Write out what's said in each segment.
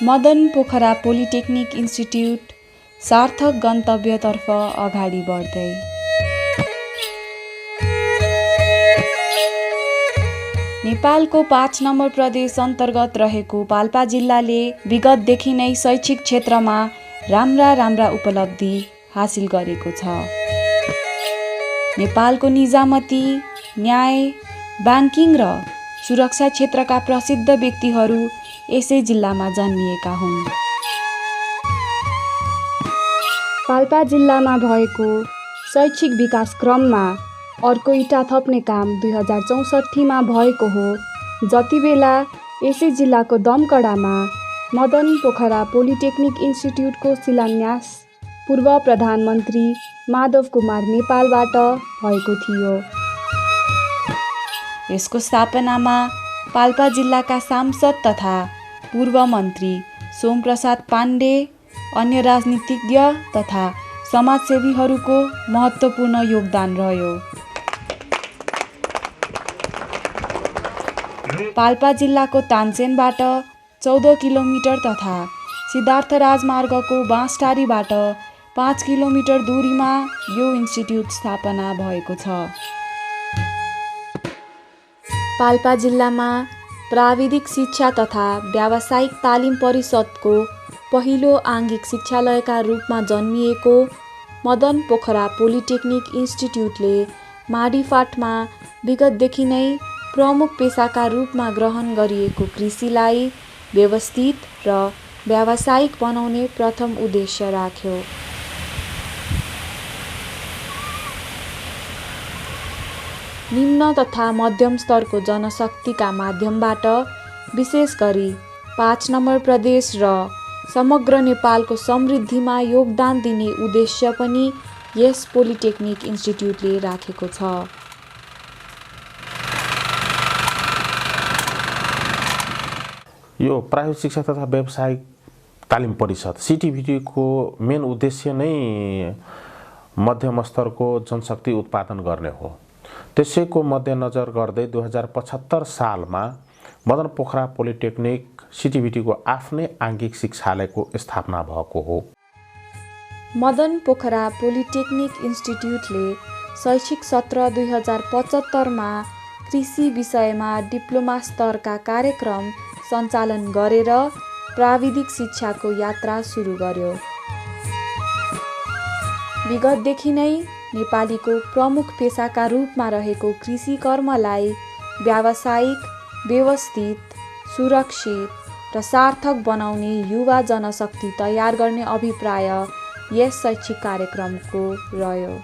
Madan Pokhara polytechnic institute सार्थक गन्तव्यतर्फ अगाडि बढ्दै। नेपालको 5 नम्बर प्रदेश अन्तर्गत रहेको पाल्पा जिल्लाले विगतदेखि नै शैक्षिक क्षेत्रमा राम्रा उपलब्धि हासिल गरेको छ। नेपालको निजामती, न्याय, ब्याङ्किङ र सुरक्षा क्षेत्रका प्रसिद्ध व्यक्तिहरू यसै जिल्लामा जन्मिएका हुन्। पाल्पा जिल्लामा भएको शैक्षिक विकास क्रममा अर्को इँटा थप्ने काम 2064मा भएको हो। जति बेला यसै जिल्लाको दमकडामा मदन पोखरा पोलिटेक्निक इन्स्टिट्युटको शिलान्यास पूर्व प्रधानमन्त्री माधव कुमार नेपालबाट भएको थियो। यसको स्थापनामा पाल्पा जिल्लाका सांसद तथा पूर्व मन्त्री सोमप्रसाद पाण्डे, अन्य राजनीतिज्ञ तथा समाजसेवीहरूको महत्त्वपूर्ण योगदान रह्यो। पाल्पा जिल्लाको तानसेनबाट 14 किलोमिटर तथा सिद्धार्थ राजमार्गको बाँसटारीबाट 5 किलोमिटर दूरीमा यो इन्स्टिट्युट स्थापना भएको छ। पाल्पा जिल्लामा प्राविधिक शिक्षा तथा व्यावसायिक तालिम परिषदको पहिलो आङ्गिक शिक्षालयका रूपमा जन्मिएको मदन पोखरा पोलिटेक्निक इन्स्टिट्युटले माडीफाटमा विगतदेखि नै प्रमुख पेसाका रूपमा ग्रहण गरिएको कृषिलाई व्यवस्थित र व्यावसायिक बनाउने प्रथम उद्देश्य राख्यो। निम्न तथा मध्यम स्तरको जनशक्तिका माध्यमबाट विशेष गरी 5 नम्बर प्रदेश र समग्र नेपालको समृद्धिमा योगदान दिने उद्देश्य पनि यस पोलिटेक्निक इन्स्टिट्युटले राखेको छ। यो प्राविधिक शिक्षा तथा व्यावसायिक तालिम परिषद सिटिभिटीको मेन उद्देश्य नै मध्यम स्तरको जनशक्ति उत्पादन गर्ने हो। त्यसैको मध्यनजर गर्दै 2075 सालमा मदन पोखरा पोलिटेक्निक सिटिभिटीको आफ्नै आङ्गिक शिक्षालयको स्थापना भएको हो। मदन पोखरा पोलिटेक्निक इन्स्टिट्युटले शैक्षिक सत्र 2075मा कृषि विषयमा डिप्लोमा स्तरका कार्यक्रम सञ्चालन गरेर प्राविधिक शिक्षाको यात्रा सुरु गर्यो। विगतदेखि नै नेपालीको प्रमुख पेसाका रूपमा रहेको कृषि कर्मलाई व्यावसायिक, व्यवस्थित, सुरक्षित र सार्थक बनाउने युवा जनशक्ति तयार गर्ने अभिप्राय यस शैक्षिक कार्यक्रमको रह्यो।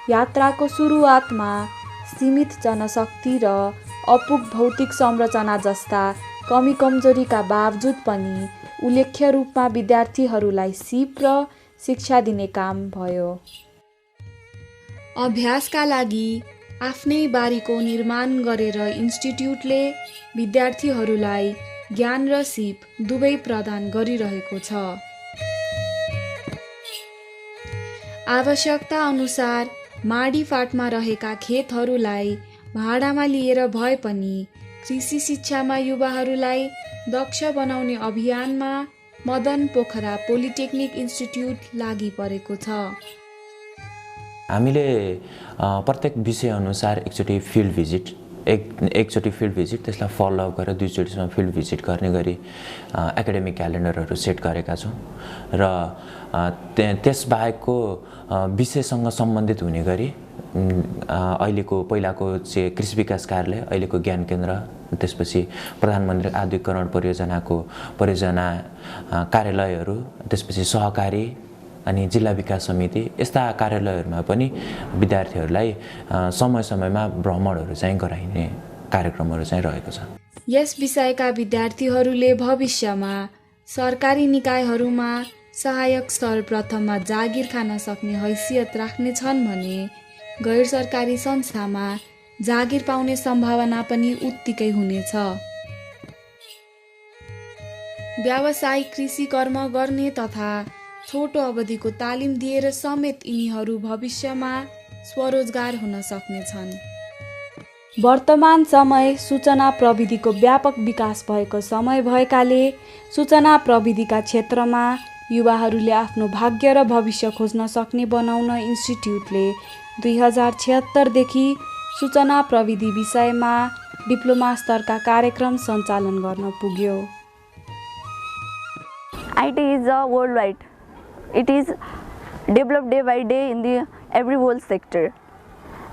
यात्राको सुरुवातमा सीमित जनशक्ति र अपुग भौतिक संरचना जस्ता कमी कमजोरीका बावजुद पनि उल्लेख्य रूपमा विद्यार्थीहरूलाई सिप र शिक्षा दिने काम भयो। अभ्यासका लागि आफ्नै बारीको निर्माण गरेर इन्स्टिट्युटले विद्यार्थीहरूलाई ज्ञान र सिप दुवै प्रदान गरिरहेको छ। आवश्यकता अनुसार माडीफाटमा रहेका खेतहरूलाई भाडामा लिएर भए पनि कृषि शिक्षामा युवाहरूलाई दक्ष बनाउने अभियानमा मदन पोखरा पोलिटेक्निक इन्स्टिट्युट लागि परेको छ। हामीले प्रत्येक विषय अनुसार एकचोटि फिल्ड भिजिट त्यसलाई फलोअप गरेर 2 चोटिसम्म फिल्ड भिजिट गर्ने गरी एकाडेमिक क्यालेन्डरहरू सेट गरेका छौँ र त्यसबाहेकको विषयसँग सम्बन्धित हुने गरी पहिलाको चाहिँ कृषि विकास कार्यालय, अहिलेको ज्ञान केन्द्र, त्यसपछि प्रधानमन्त्री आधुनिकीकरण परियोजना कार्यालयहरू, त्यसपछि सहकारी अनि जिल्ला विकास समिति यस्ता कार्यालयहरूमा पनि विद्यार्थीहरूलाई समय समयमा भ्रमणहरू चाहिँ गराइने कार्यक्रमहरू चाहिँ रहेको छ। यस विषयका विद्यार्थीहरूले भविष्यमा सरकारी निकायहरूमा सहायक सर्वप्रथममा जागिर खान सक्ने हैसियत राख्नेछन् भने गैर सरकारी संस्थामा जागिर पाउने सम्भावना पनि उत्तिकै हुनेछ। व्यावसायिक कृषि कर्म गर्ने तथा छोटो अवधिको तालिम दिएर समेत यिनीहरू भविष्यमा स्वरोजगार हुन सक्नेछन्। वर्तमान समय सूचना प्रविधिको व्यापक विकास भएको समय भएकाले सूचना प्रविधिका क्षेत्रमा युवाहरूले आफ्नो भाग्य र भविष्य खोज्न सक्ने बनाउन इन्स्टिट्युटले 2076 देखि सूचना प्रविधि विषयमा डिप्लोमा स्तरका कार्यक्रम सञ्चालन गर्न पुग्यो। IT is a worldwide. It is developed day by day in the every whole sector.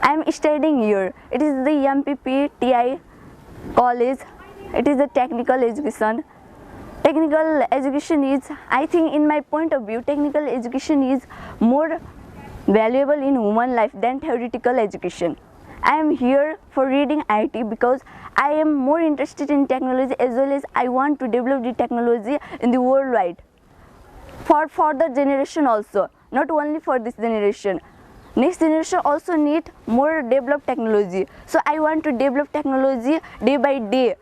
I am studying here. It is the MPP TI college. It is a technical education. Technical education is, I think in my point of view, technical education is more valuable in human life than theoretical education. I am here for reading IT because I am more interested in technology, as well as I want to develop the technology in the worldwide for further generation also, not only for this generation. Next generation also need more developed technology. So I want to develop technology day by day.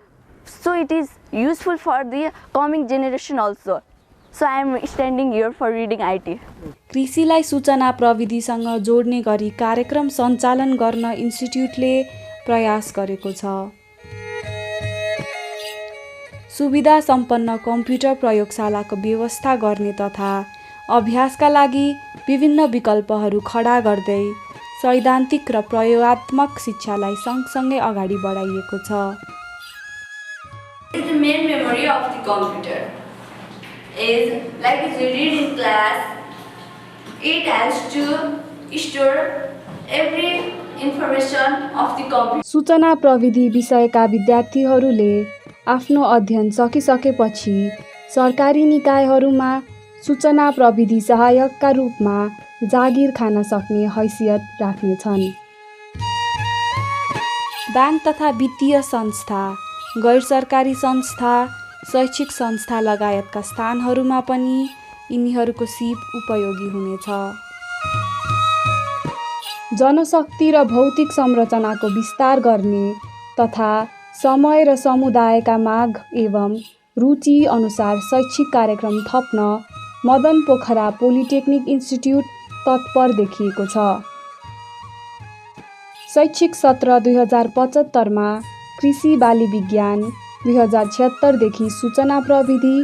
So it is useful for the coming generation also. So I am standing here for reading IT. कृषिलाई सूचना प्रविधिसँग जोड्ने गरी कार्यक्रम सञ्चालन गर्न इन्स्टिट्युटले प्रयास गरेको छ। सुविधा सम्पन्न कम्प्युटर प्रयोगशालाको व्यवस्था गर्ने तथा अभ्यासका लागि विभिन्न विकल्पहरू खडा गर्दै सैद्धान्तिक र प्रयोगात्मक शिक्षालाई सँगसँगै अगाडि बढाइएको छ। The main memory of the computer is like if you read in class, it has to store every information of the computer. सूचना प्रविधि विषयका विद्यार्थीहरूले आफ्नो अध्ययन सकिसकेपछि सरकारी निकायहरूमा सूचना प्रविधि सहायकका रूपमा जागिर खान सक्ने हैसियत राख्नेछन्। ब्याङ्क तथा वित्तीय संस्था, गैर-सरकारी संस्था, शैक्षिक संस्था लगायतका स्थानहरूमा पनि यिनीहरूको सिप उपयोगी हुनेछ। जनशक्ति र भौतिक संरचनाको विस्तार गर्ने तथा समय र समुदायका माग एवं रुचि अनुसार शैक्षिक कार्यक्रम थप्न मदन पोखरा पोलिटेक्निक इन्स्टिट्युट तत्पर देखिएको छ। शैक्षिक सत्र 2075 मा कृषि बाली विज्ञान, 2076 देखि सूचना प्रविधि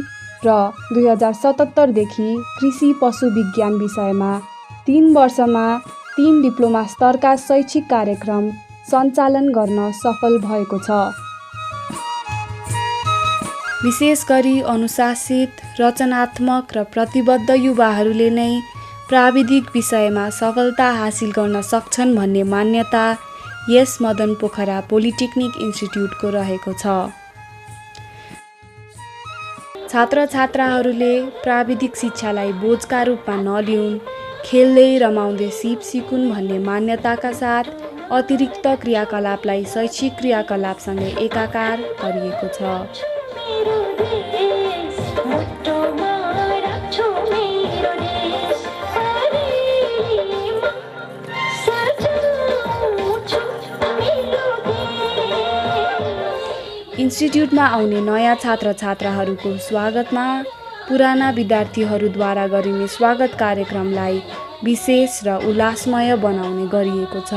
र 2077 देखि कृषि पशु विज्ञान विषयमा 3 वर्षमा 3 डिप्लोमा स्तरका शैक्षिक कार्यक्रम सञ्चालन गर्न सफल भएको छ। विशेष गरी अनुशासित, रचनात्मक र प्रतिबद्ध युवाहरूले नै प्राविधिक विषयमा सफलता हासिल गर्न सक्छन् भन्ने मान्यता यस मदन पोखरा पोलिटेक्निक इन्स्टिट्युटको रहेको छ। छात्र-छात्राहरूले प्राविधिक शिक्षालाई बोझका रूपमा नलिउन्, खेल्दै रमाउँदै सिप सिकुन् भन्ने मान्यताका साथ अतिरिक्त क्रियाकलापलाई शैक्षिक क्रियाकलापसँगै एकाकार गरिएको छ। इन्स्टिट्युटमा आउने नयाँ छात्र-छात्राहरूको स्वागतमा पुराना विद्यार्थीहरूद्वारा गरिने स्वागत कार्यक्रमलाई विशेष र उल्लासमय बनाउने गरिएको छ।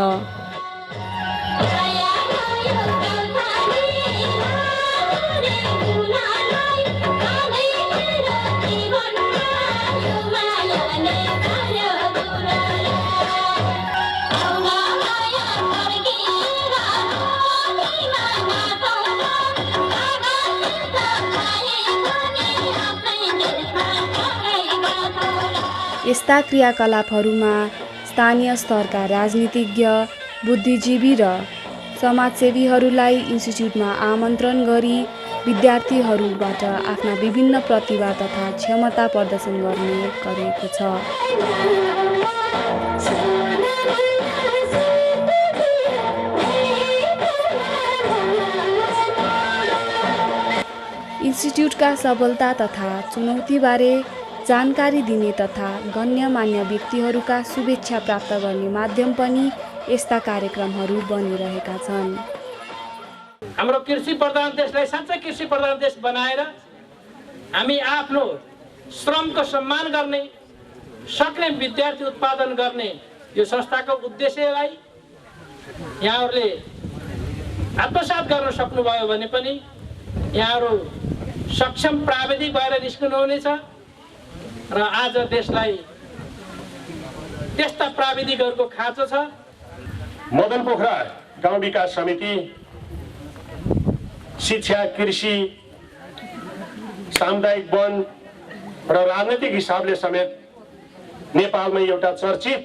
यस्ता क्रियाकलापहरूमा स्थानीय स्तरका राजनीतिज्ञ, बुद्धिजीवी र समाजसेवीहरूलाई इन्स्टिट्युटमा आमन्त्रण गरी विद्यार्थीहरूबाट आफ्ना विभिन्न प्रतिभा तथा क्षमता प्रदर्शन गर्ने गरिएको छ। इन्स्टिट्युटका सफलता तथा चुनौतीबारे जानकारी दिने तथा गण्यमान्य व्यक्तिहरूका शुभेच्छा प्राप्त गर्ने माध्यम पनि यस्ता कार्यक्रमहरू बनिरहेका छन्। हाम्रो कृषि प्रधान देशलाई साँच्चै कृषि प्रधान देश बनाएर हामी आफ्नो श्रमको सम्मान गर्ने सक्ने विद्यार्थी उत्पादन गर्ने यो संस्थाको उद्देश्यलाई यहाँहरूले आत्मसात गर्न सक्नुभयो भने पनि यहाँहरू सक्षम प्राविधिक भएर निस्कनुहुनेछ र आज देशलाई त्यस्ता प्राविधिकहरूको खाँचो छ। मदन पोखरा गाउँ विकास समिति शिक्षा, कृषि, सामुदायिक वन र राजनैतिक हिसाबले समेत नेपालमै एउटा चर्चित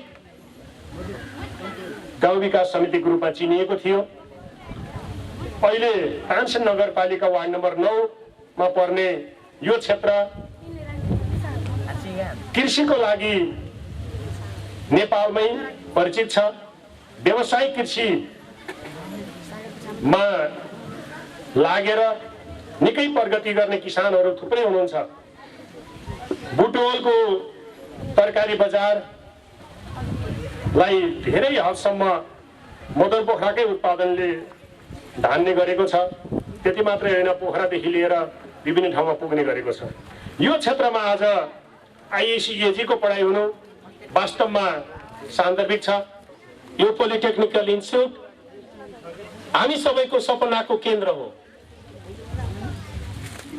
गाउँ विकास समितिको रूपमा चिनिएको थियो। अहिले तानसेन नगरपालिका वार्ड नम्बर 9 मा पर्ने यो क्षेत्र कृषिको लागि नेपालमै परिचित छ। व्यावसायिक कृषिमा लागेर निकै प्रगति गर्ने किसानहरू थुप्रै हुनुहुन्छ। बुटवलको तरकारी बजारलाई धेरै हदसम्म मदन पोखराकै उत्पादनले धान्ने गरेको छ। त्यति मात्रै होइन, पोखरादेखि लिएर विभिन्न ठाउँमा पुग्ने गरेको छ। यो क्षेत्रमा आज आइएसी को पढाइ हुनु वास्तवमा सान्दर्भिक छ। यो पोलिटेक्निकल इन्स्टिट्युट हामी सबैको सपनाको केन्द्र हो।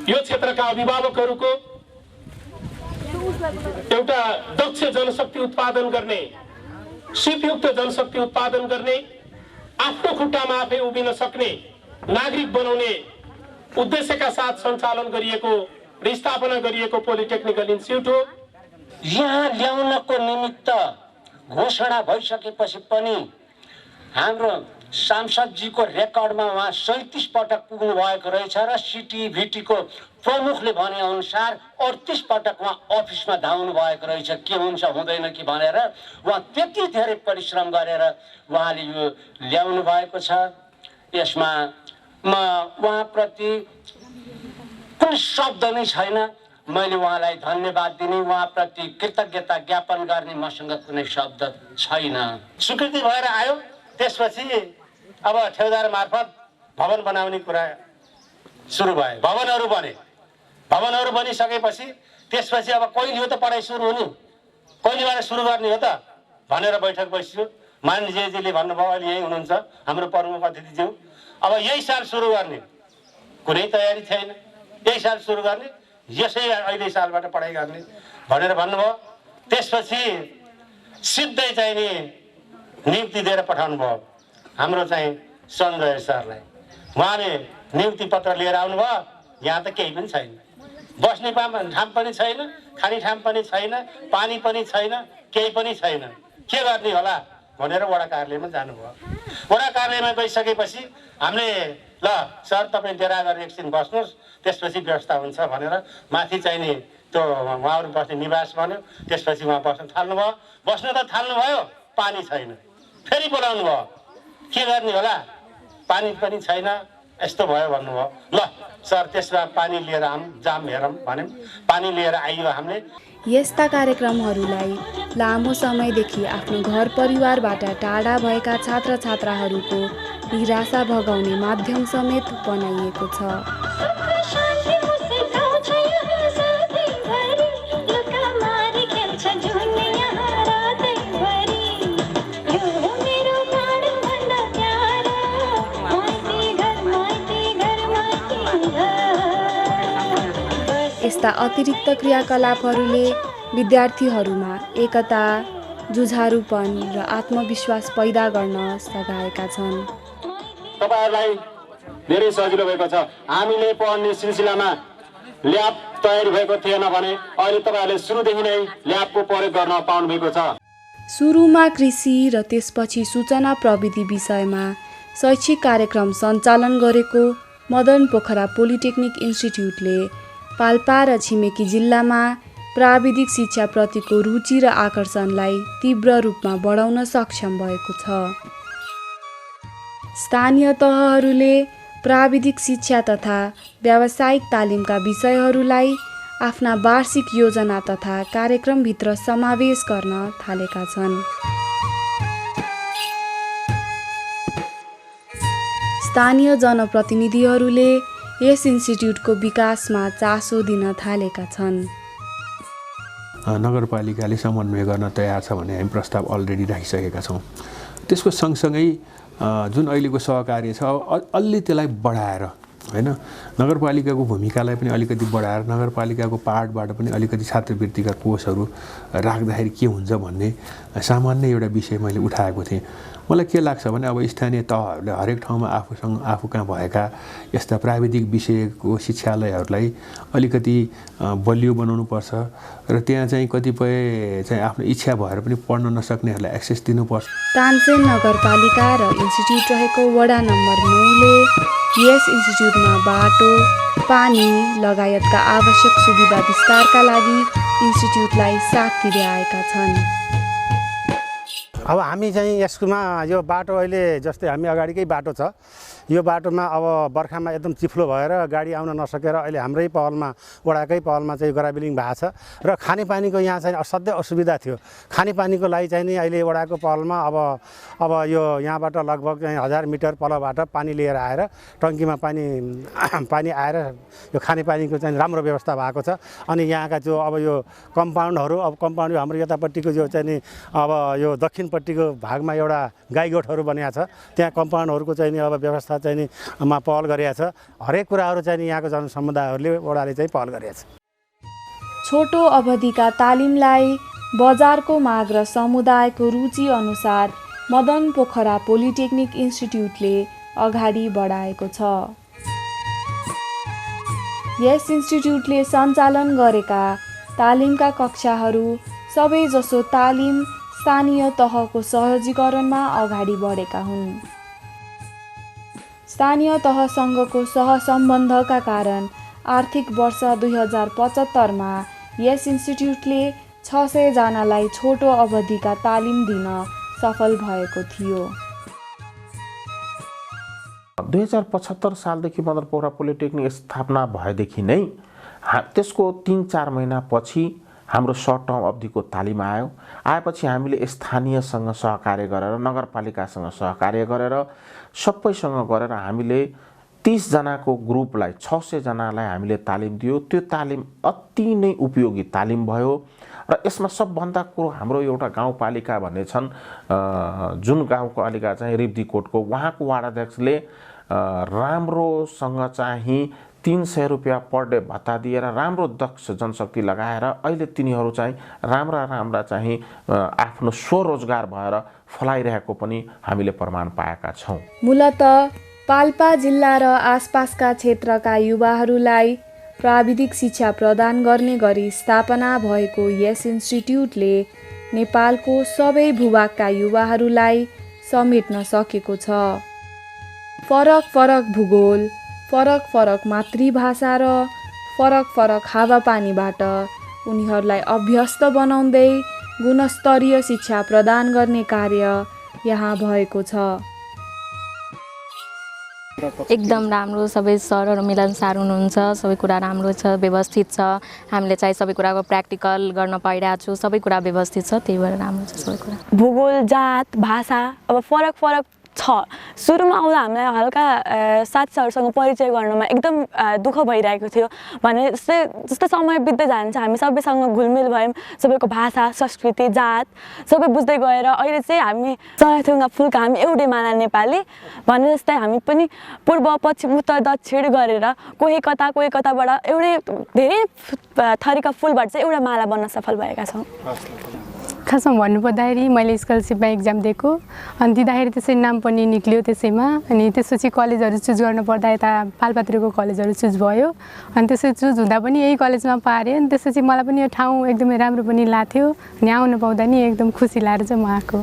यो क्षेत्रका अभिभावकहरूको एउटा दक्ष जनशक्ति उत्पादन गर्ने, सिपयुक्त जनशक्ति उत्पादन गर्ने, आफ्नो खुट्टामा आफै उभिन सक्ने नागरिक बनाउने उद्देश्यका साथ सञ्चालन गरिएको र स्थापना गरिएको पोलिटेक्निकल इन्स्टिट्युट हो। यहाँ ल्याउनको निमित्त घोषणा भइसकेपछि पनि हाम्रो सांसदजीको रेकर्डमा उहाँ 37 पटक पुग्नु भएको रहेछ र सिटिभिटीको प्रमुखले भने अनुसार 38 पटक उहाँ अफिसमा धाउनु भएको रहेछ। के हुन्छ हुँदैन कि भनेर उहाँ त्यति धेरै परिश्रम गरेर उहाँले यो ल्याउनु भएको छ। यसमा म उहाँप्रति कुनै शब्द नै छैन। मैले उहाँलाई धन्यवाद दिने, उहाँप्रति कृतज्ञता ज्ञापन गर्ने मसँग कुनै शब्द छैन। स्वीकृति भएर आयो, त्यसपछि अब ठेउदार मार्फत भवन बनाउने कुरा सुरु भयो। भवनहरू बनिसकेपछि त्यसपछि अब कहिले हो त पढाइ सुरु हुने, कहिलेबाट सुरु गर्ने हो त भनेर बैठक बस्यो। माननीयजीले भन्नुभयो, अहिले यही हुनुहुन्छ हाम्रो प्रमुख अतिथिज्यू, अब यही साल सुरु गर्ने, कुनै तयारी थिएन, यही साल सुरु गर्ने, यसै अहिले सालबाट पढाइ गर्ने भनेर भन्नुभयो। त्यसपछि सिधै चाहिँ नि नियुक्ति दिएर पठाउनु भयो हाम्रो चाहिँ सञ्जय सरलाई। उहाँले नियुक्ति पत्र लिएर आउनुभयो। यहाँ त केही पनि छैन, बस्ने ठाउँ पनि छैन, खाने ठाउँ पनि छैन, पानी पनि छैन, केही पनि छैन। के गर्ने होला भनेर वडा कार्यालयमा जानुभयो। वडा कार्यालयमा गइसकेपछि हामीले ल सर तपाईँ डेरा गरेर एकछिन बस्नुहोस्, त्यसपछि व्यवस्था हुन्छ भनेर माथि चाहिँ नि त्यो उहाँहरू बस्ने निवास भन्यो। त्यसपछि उहाँ बस्न थाल्नुभयो। बस्न त थाल्नुभयो, पानी छैन। फेरि बोलाउनु भयो, के गर्ने होला, पानी पनि छैन, यस्तो भयो भन्नुभयो। ल सर त्यसमा पानी लिएर जाम हेरौँ भन्यौँ। पानी लिएर आइयो हामीले। यस्ता कार्यक्रमहरूलाई लामो समयदेखि आफ्नो घर परिवारबाट टाढा भएका छात्र छात्राहरूको निराशा भगाउने माध्यम समेत बनाइएको छ। यस्ता अतिरिक्त क्रियाकलापहरूले विद्यार्थीहरूमा एकता, जुझारुपन र आत्मविश्वास पैदा गर्न सघाएका छन्। तपाईहरुलाई धेरै सजिलो भएको छ। हामीले पढ्ने सिलसिलामा ल्याब तयारी भएको थिएन भने अहिले तपाईहरुले सुरुदेखि नै ल्याबको प्रयोग गर्न पाउनु भएको छ। सुरुमा कृषि र त्यसपछि सूचना प्रविधि विषयमा शैक्षिक कार्यक्रम सञ्चालन गरेको मदन पोखरा पोलिटेक्निक इन्स्टिट्युटले पाल्पा र छिमेकी जिल्लामा प्राविधिक शिक्षाप्रतिको रुचि र आकर्षणलाई तीव्र रूपमा बढाउन सक्षम भएको छ। स्थानीय तहहरूले प्राविधिक शिक्षा तथा व्यावसायिक तालिमका विषयहरूलाई आफ्ना वार्षिक योजना तथा कार्यक्रमभित्र समावेश गर्न थालेका छन्। स्थानीय जनप्रतिनिधिहरूले यस इन्स्टिट्युटको विकासमा चासो दिन थालेका छन्। नगरपालिकाले समन्वय गर्न तयार छ भन्ने हामी प्रस्ताव अलरेडी राखिसकेका छौँ। त्यसको सँगसँगै जुन अहिलेको सहकार्य छ अलि त्यसलाई बढाएर हैन नगरपालिकाको भूमिकालाई पनि अलिकति बढाएर नगरपालिकाको पार्टबाट पनि अलिकति छात्रवृत्तिका कोषहरू राख्दाखेरि के हुन्छ भन्ने सामान्य एउटा विषय मैले उठाएको थिएँ। मलाई के लाग्छ भने अब स्थानीय तहहरूले हरेक ठाउँमा आफू कहाँ भएका यस्ता प्राविधिक विषयको शिक्षालयहरूलाई अलिकति बलियो बनाउनुपर्छ र त्यहाँ चाहिँ कतिपय चाहिँ आफ्नो इच्छा भएर पनि पढ्न नसक्नेहरूलाई एक्सेस दिनुपर्छ। तानसेन नगरपालिका र इन्स्टिट्युट रहेको वडा नम्बर 9ले यस इन्स्टिट्युटमा बाटो, पानी लगायतका आवश्यक सुविधा विस्तारका लागि इन्स्टिट्युटलाई साथ दिँदै आएका छन्। अब हामी चाहिँ यसमा यो बाटो अहिले जस्तै हामी अगाडिकै बाटो छ, यो बाटोमा अब बर्खामा एकदम चिफ्लो भएर गाडी आउन नसकेर अहिले हाम्रै पहलमा वडाकै पहलमा चाहिँ ग्राभेलिङ भएको छ र खानेपानीको यहाँ चाहिँ असाध्यै असुविधा थियो। खानेपानीको लागि चाहिँ नि अहिले वडाको पहलमा अब यो यहाँबाट लगभग 1000 मिटर पलबाट पानी लिएर आएर टङ्कीमा पानी आएर यो खानेपानीको चाहिँ राम्रो व्यवस्था भएको छ। अनि यहाँका जो अब यो कम्पाउन्डहरू कम्पाउन्ड हाम्रो यतापट्टिको जो चाहिँ नि अब यो दक्षिणपट्टिको भागमा एउटा गाईगोठहरू बनिएको छ, त्यहाँ कम्पाउन्डहरूको चाहिँ नि अब व्यवस्था चाहिँ नि पहल गरेको छ। हरेक कुराहरू चाहिँ यहाँको जनसमुदायहरूले वडाले चाहिँ पहल गरेको छ। छोटो अवधिका तालिमलाई बजारको माग र समुदायको रुचि अनुसार मदन पोखरा पोलिटेक्निक इन्स्टिट्युटले अगाडि बढाएको छ। यस इन्स्टिट्युटले सञ्चालन गरेका तालिमका कक्षाहरू सबैजसो तालिम स्थानीय तहको सहजीकरणमा अगाडि बढेका हुन्। स्थानीय तहसँगको सहसम्बन्धका कारण आर्थिक वर्ष 2075मा यस इन्स्टिट्युटले 600 जनालाई छोटो अवधिका तालिम दिन सफल भएको थियो। 2075 सालदेखि मदन पोखरा पोलिटेक्निक स्थापना भएदेखि नै त्यसको 3-4 महिनापछि हाम्रो सर्ट टर्म अवधिको तालिम आएपछि हामीले स्थानीयसँग सहकार्य गरेर नगरपालिकासँग सहकार्य गरेर सबैसँग गरेर हामीले 30 जनाको ग्रुपलाई 600 जनालाई हामीले तालिम दियो। त्यो तालिम अति नै उपयोगी तालिम भयो र यसमा सबभन्दा कुरो हाम्रो एउटा गाउँपालिका भन्ने छन् जुन गाउँपालिका चाहिँ रिब्दीकोटको उहाँको वार्डाध्यक्षले राम्रोसँग चाहिँ 300 रुपियाँ पर डे भत्ता दिएर राम्रो दक्ष जनशक्ति लगाएर अहिले तिनीहरू चाहिँ राम्रा चाहिँ आफ्नो स्वरोजगार भएर फलाइरहेको पनि हामीले प्रमाण पाएका छौँ। मूलतः पाल्पा जिल्ला र आसपासका क्षेत्रका युवाहरूलाई प्राविधिक शिक्षा प्रदान गर्ने गरी स्थापना भएको यस इन्स्टिट्युटले नेपालको सबै भूभागका युवाहरूलाई समेट्न सकेको छ। फरक भूगोल, फरक मातृभाषा र फरक हावापानीबाट उनीहरूलाई अभ्यस्त बनाउँदै गुणस्तरीय शिक्षा प्रदान गर्ने कार्य यहाँ भएको छ। एकदम राम्रो, सबै सरहरू मिलनसार हुनुहुन्छ, सबै कुरा राम्रो छ, व्यवस्थित छ। हामीले चाहिँ सबै कुराको प्र्याक्टिकल गर्न पाइरहेको छु, सबै कुरा व्यवस्थित छ, त्यही भएर राम्रो छ सबै कुरा। भूगोल, जात, भाषा अब फरक छ। सुरुमा आउँदा हामीलाई हल्का साथीहरूसँग परिचय गर्नमा एकदम दुःख भइरहेको थियो भने जस्तै समय बित्दै जान्छ हामी सबैसँग घुलमिल भयौँ। सबैको भाषा, संस्कृति, जात सबै बुझ्दै गएर अहिले चाहिँ हामी चराथुङ्गा फुलका हामी एउटै माला नेपाली भने जस्तै हामी पनि पूर्व पश्चिम उत्तर दक्षिण गरेर कोही कताबाट एउटै धेरै थरीका फुलबाट चाहिँ एउटा माला बन्न सफल भएका छौँ। खासमा भन्नुपर्दाखेरि मैले स्कलरसिपमा इक्जाम दिएको अनि दिँदाखेरि त्यसै नाम पनि निक्ल्यो त्यसैमा। अनि त्यसपछि कलेजहरू चुज गर्नु पर्दा यता पाल्पातिरको कलेजहरू चुज भयो अनि त्यसै चुज हुँदा पनि यही कलेजमा पारेँ। अनि त्यसपछि मलाई पनि यो ठाउँ एकदमै राम्रो पनि लाग्थ्यो अनि आउनु पाउँदा नि एकदम खुसी लागेर चाहिँ म आएको।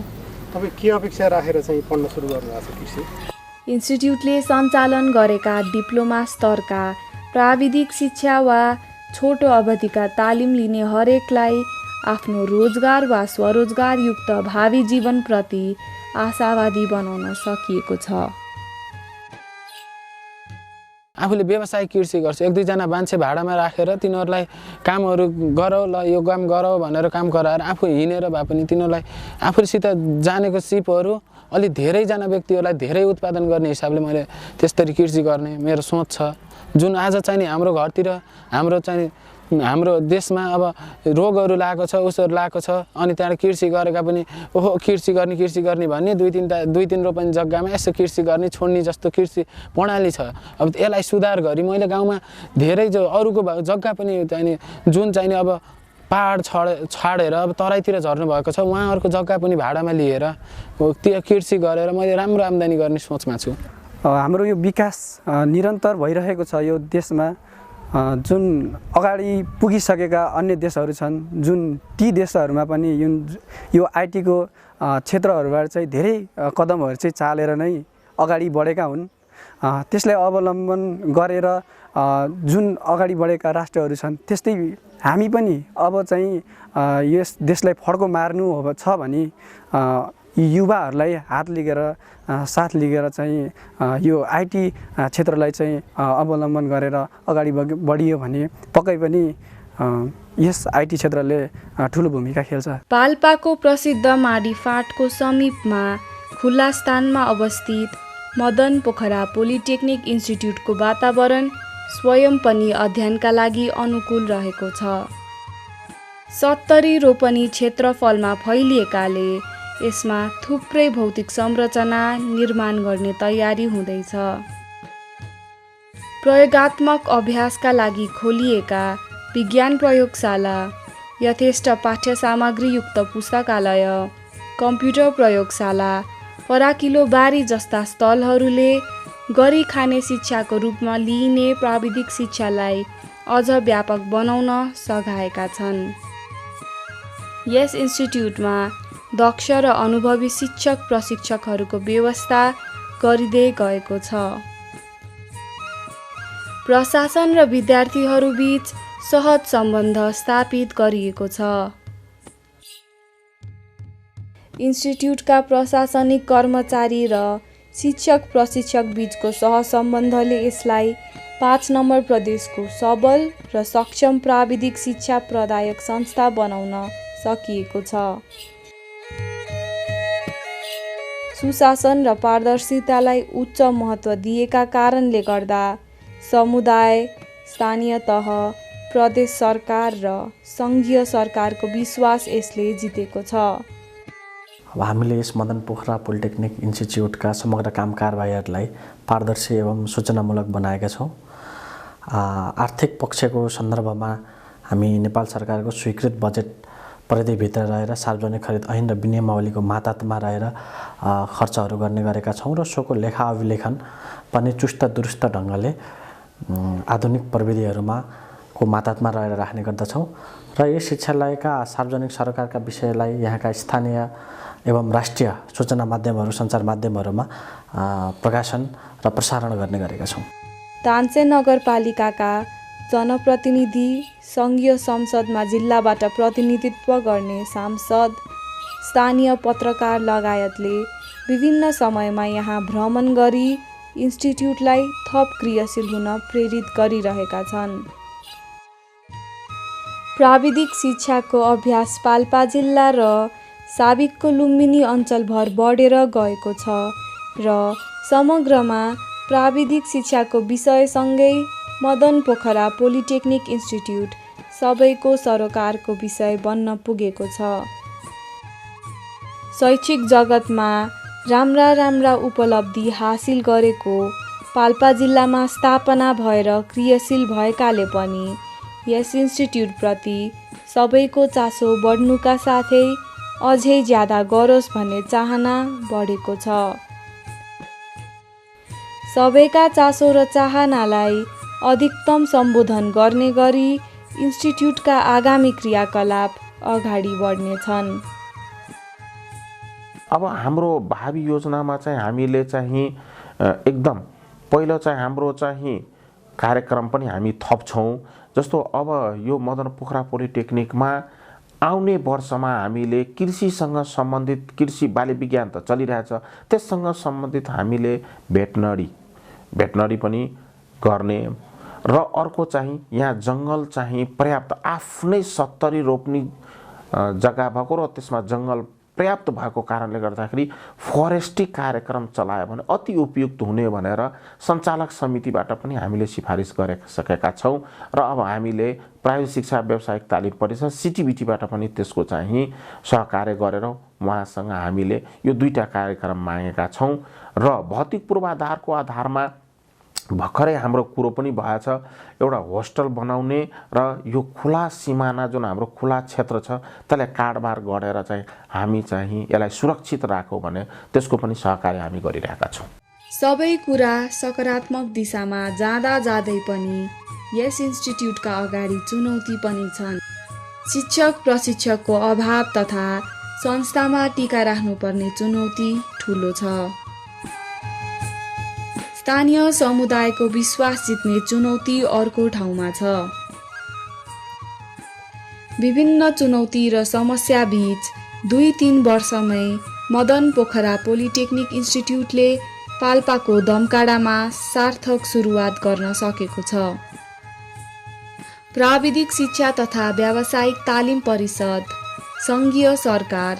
तपाईँ के अपेक्षा राखेर चाहिँ पढ्न सुरु गर्नुभएको छ कृषि? इन्स्टिट्युटले सञ्चालन गरेका डिप्लोमा स्तरका प्राविधिक शिक्षा वा छोटो अवधिका तालिम लिने हरेकलाई आफ्नो रोजगार वा स्वरोजगार युक्त भावी जीवनप्रति आशावादी बनाउन सकिएको छ। आफूले व्यवसाय कृषि गर्छ, 1-2 जना मान्छे भाडामा राखेर तिनीहरूलाई कामहरू गरौ ल यो काम गरौ भनेर काम गराएर आफू हिँडेर भए पनि तिनीहरूलाई आफूसित जानेको सिपहरू अलि धेरैजना व्यक्तिहरूलाई धेरै उत्पादन गर्ने हिसाबले मैले त्यस्तरी कृषि गर्ने मेरो सोच छ। जुन आज चाहिँ नि हाम्रो घरतिर हाम्रो चाहिँ हाम्रो देशमा अब रोगहरू लागेको छ उसहरू लागेको छ अनि त्यहाँबाट कृषि गरेका पनि ओहो कृषि गर्ने भन्ने दुई तिन रोपनी जग्गामा यसो कृषि गर्ने छोड्ने जस्तो कृषि प्रणाली छ। अब यसलाई सुधार गरी मैले गाउँमा धेरै जो अरूको जग्गा पनि चाहिने जुन चाहिने अब पहाड छाडेर अब तराईतिर झर्नु भएको छ उहाँहरूको जग्गा पनि भाडामा लिएर त्यो कृषि गरेर मैले राम्रो आम्दानी गर्ने सोचमा छु। हाम्रो यो विकास निरन्तर भइरहेको छ यो देशमा। जुन अगाडि पुगिसकेका अन्य देशहरू छन् जुन ती देशहरूमा पनि यो आइटीको क्षेत्रहरूबाट चाहिँ धेरै कदमहरू चाहिँ चालेर नै अगाडि बढेका हुन्। त्यसलाई अवलम्बन गरेर जुन अगाडि बढेका राष्ट्रहरू छन् त्यस्तै हामी पनि अब चाहिँ यस देशलाई फड्को मार्नु छ भने युवाहरूलाई हात लिएर साथ लिएर चाहिँ यो आइटी क्षेत्रलाई चाहिँ अवलम्बन गरेर अगाडि बढियो भने पक्कै पनि यस आइटी क्षेत्रले ठुलो भूमिका खेल्छ। पाल्पाको प्रसिद्ध माडी फाँटको समीपमा खुल्ला स्थानमा अवस्थित मदन पोखरा पोलिटेक्निक इन्स्टिट्युटको वातावरण स्वयं पनि अध्ययनका लागि अनुकूल रहेको छ। 70 रोपनी क्षेत्रफलमा फैलिएकाले यसमा थुप्रै भौतिक संरचना निर्माण गर्ने तयारी हुँदैछ। प्रयोगात्मक अभ्यासका लागि खोलिएका विज्ञान प्रयोगशाला, यथेष्ट पाठ्य सामग्रीयुक्त पुस्तकालय, कम्प्युटर प्रयोगशाला, फराकिलो बारी जस्ता स्थलहरूले गरी खाने शिक्षाको रूपमा लिइने प्राविधिक शिक्षालाई अझ व्यापक बनाउन सघाएका छन्। यस इन्स्टिट्युटमा दक्ष र अनुभवी शिक्षक प्रशिक्षकहरूको व्यवस्था गरिँदै गएको छ। प्रशासन र विद्यार्थीहरूबीच सहज सम्बन्ध स्थापित गरिएको छ। इन्स्टिट्युटका प्रशासनिक कर्मचारी र शिक्षक प्रशिक्षक बीचको सहसम्बन्धले यसलाई 5 नम्बर प्रदेशको सबल र सक्षम प्राविधिक शिक्षा प्रदायक संस्था बनाउन सकिएको छ। सुशासन र पारदर्शितालाई उच्च महत्त्व दिएका कारणले गर्दा समुदाय, स्थानीय तह, प्रदेश सरकार र सङ्घीय सरकारको विश्वास यसले जितेको छ। अब हामीले यस मदन पोखरा पोलिटेक्निक इन्स्टिट्युटका समग्र काम कारबाहीहरूलाई पारदर्शी एवं सूचनामूलक बनाएका छौँ। आर्थिक पक्षको सन्दर्भमा हामी नेपाल सरकारको स्वीकृत बजेट परिधिभित्र रहेर सार्वजनिक खरिद ऐन र विनियमावलीको मातहतमा रहेर खर्चहरू गर्ने गरेका छौँ र सोको लेखा अभिलेखन पनि चुस्त दुरुस्त ढङ्गले आधुनिक प्रविधिहरूमा को मातहतमा रहेर राख्ने गर्दछौँ र यस शिक्षालयका सार्वजनिक सरकारका विषयलाई यहाँका स्थानीय एवं राष्ट्रिय सूचना माध्यमहरू सञ्चार माध्यमहरूमा प्रकाशन र प्रसारण गर्ने गरेका छौँ। तानसेन नगरपालिकाका जनप्रतिनिधि, सङ्घीय संसदमा जिल्लाबाट प्रतिनिधित्व गर्ने सांसद, स्थानीय पत्रकार लगायतले विभिन्न समयमा यहाँ भ्रमण गरी इन्स्टिट्युटलाई थप क्रियाशील हुन प्रेरित गरिरहेका छन्। प्राविधिक शिक्षाको अभ्यास पाल्पा जिल्ला र साबिकको लुम्बिनी अञ्चलभर बढेर गएको छ र समग्रमा प्राविधिक शिक्षाको विषयसँगै मदन पोखरा पोलिटेक्निक इन्स्टिट्युट सबैको सरोकारको विषय बन्न पुगेको छ। शैक्षिक जगतमा राम्रा उपलब्धि हासिल गरेको पाल्पा जिल्लामा स्थापना भएर क्रियाशील भएकाले पनि यस इन्स्टिट्युटप्रति सबैको चासो बढ्नुका साथै अझै ज्यादा गरोस् भन्ने चाहना बढेको छ। सबैका चासो र चाहनालाई अधिकतम सम्बोधन गर्ने गरी इन्स्टिट्युटका आगामी क्रियाकलाप अगाडि बढ्नेछन्। अब हाम्रो भावी योजनामा चाहिँ हामीले चाहिँ एकदम पहिलो चाहिँ हाम्रो चाहिँ कार्यक्रम पनि हामी थप्छौँ। जस्तो अब यो मदन पोखरा पोलिटेक्निकमा आउने वर्षमा हामीले कृषिसँग सम्बन्धित कृषि बाली विज्ञान त चलिरहेछ, त्यससँग सम्बन्धित हामीले भेटनरी पनि गर्ने र अर्को चाहिँ यहाँ जङ्गल चाहिँ पर्याप्त आफ्नै 70 रोप्ने जग्गा भएको र त्यसमा जङ्गल पर्याप्त भएको कारणले गर्दाखेरि फरेस्ट्री कार्यक्रम चलायो भने अति उपयुक्त हुने भनेर सञ्चालक समितिबाट पनि हामीले सिफारिस गरिसकेका छौँ र अब हामीले प्राविधिक शिक्षा व्यावसायिक तालिम परिषद सिटिभिटीबाट पनि त्यसको चाहिँ सहकार्य गरेर उहाँसँग हामीले यो दुईटा कार्यक्रम मागेका छौँ र भौतिक पूर्वाधारको आधारमा भर्खरै हाम्रो कुरो पनि भएछ एउटा होस्टल बनाउने र यो खुला सिमाना जुन हाम्रो खुला क्षेत्र छ त्यसलाई काटबार गरेर चाहिँ हामी चाहिँ यसलाई सुरक्षित राखौँ भने त्यसको पनि सहकार्य हामी गरिरहेका छौँ। सबै कुरा सकारात्मक दिशामा जाँदा जाँदै पनि यस इन्स्टिट्युटका अगाडि चुनौती पनि छन्। शिक्षक प्रशिक्षकको अभाव तथा संस्थामा टीका राख्नुपर्ने चुनौती ठुलो छ। स्थानीय समुदायको विश्वास जित्ने चुनौती अर्को ठाउँमा छ। विभिन्न चुनौती र समस्या बीच 2-3 वर्षमै मदन पोखरा पोलिटेक्निक इन्स्टिट्युटले पाल्पाको दमकाडामा सार्थक सुरुवात गर्न सकेको छ। प्राविधिक शिक्षा तथा व्यावसायिक तालिम परिषद, सङ्घीय सरकार,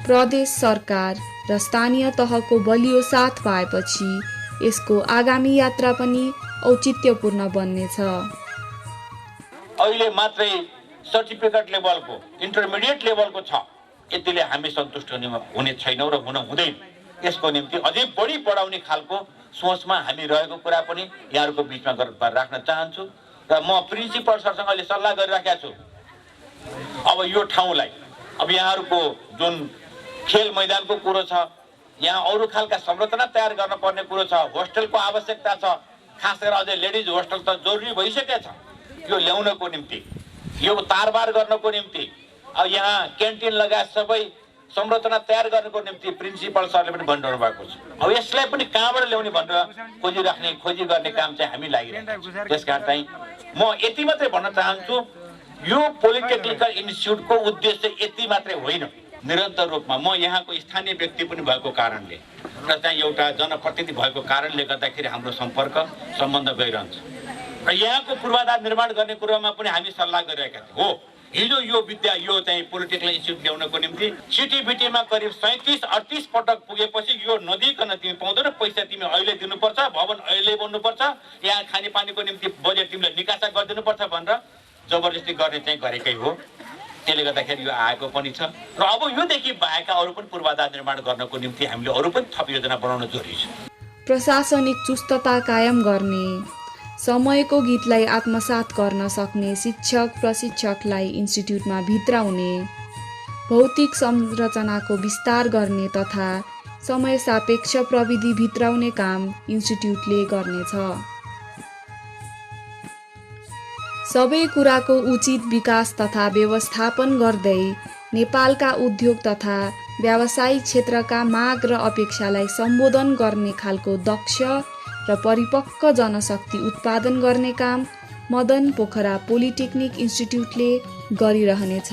प्रदेश सरकार र स्थानीय तहको बलियो साथ पाएपछि यसको आगामी यात्रा पनि औचित्यपूर्ण बन्नेछ। अहिले मात्रै सर्टिफिकेट लेभलको इन्टरमिडिएट लेभलको छ, यतिले हामी सन्तुष्ट हुने छैनौँ र हुन हुँदैन। यसको निम्ति अझै बढी बढाउने खालको सोचमा हामी रहेको कुरा पनि यहाँहरूको बिचमा राख्न चाहन्छु र म प्रिन्सिपल सरसँग अहिले सल्लाह गरिराखेको छु। अब यो ठाउँलाई अब यहाँहरूको जुन खेल मैदानको कुरो छ, यहाँ अरू खालका संरचना तयार गर्न पर्ने कुरो छ, होस्टेलको आवश्यकता छ, खास गरेर अझै लेडिज होस्टेल त जरुरी भइसकेको छ। यो ल्याउनको निम्ति, यो तारबार गर्नको निम्ति, अब यहाँ क्यान्टिन लगायत सबै संरचना तयार गर्नको निम्ति प्रिन्सिपल सरले पनि भनिरहनु भएको छ। अब यसलाई पनि कहाँबाट ल्याउने भनेर खोजी गर्ने काम चाहिँ हामी लागिरहेका छौँ। त्यसकारण चाहिँ म यति मात्रै भन्न चाहन्छु, यो पोलिटेक्निकल इन्स्टिट्युटको उद्देश्य यति मात्रै होइन। निरन्तर रूपमा म यहाँको स्थानीय व्यक्ति पनि भएको कारणले र चाहिँ एउटा जनप्रतिनिधि भएको कारणले गर्दाखेरि हाम्रो सम्बन्ध गइरहन्छ र यहाँको पूर्वाधार निर्माण गर्ने कुरामा पनि हामी सल्लाह गरिरहेका थियौँ। हो, हिजो यो विद्या यो चाहिँ पोलिटेक्निकल इन्स्टिट्युट ल्याउनको निम्ति सिटिभिटीमा करिब 37-38 पटक पुगेपछि यो नदिकन तिमी पाउँदैन, पैसा तिमी अहिले दिनुपर्छ, भवन अहिले बन्नुपर्छ, यहाँ खानेपानीको निम्ति बजेट तिमीले निकासा गरिदिनुपर्छ भनेर जबरजस्ती गर्ने चाहिँ गरेकै हो। त्यसले गर्दाखेरि यो आएको पनि छ र अब योदेखि बाहेक अरू पनि पूर्वाधार निर्माण गर्नको निम्ति हामीले अरू पनि थप योजना बनाउन जरुरी छ। प्रशासनिक चुस्तता कायम गर्ने, समयको गीतलाई आत्मसात गर्न सक्ने शिक्षक प्रशिक्षकलाई इन्स्टिट्युटमा भित्राउने, भौतिक संरचनाको विस्तार गर्ने तथा समय सापेक्ष प्रविधि भित्राउने काम इन्स्टिट्युटले गर्नेछ। सबै कुराको उचित विकास तथा व्यवस्थापन गर्दै नेपालका उद्योग तथा व्यावसायिक क्षेत्रका माग र अपेक्षालाई सम्बोधन गर्ने खालको दक्ष र परिपक्व जनशक्ति उत्पादन गर्ने काम मदन पोखरा पोलिटेक्निक इन्स्टिट्युटले गरिरहनेछ।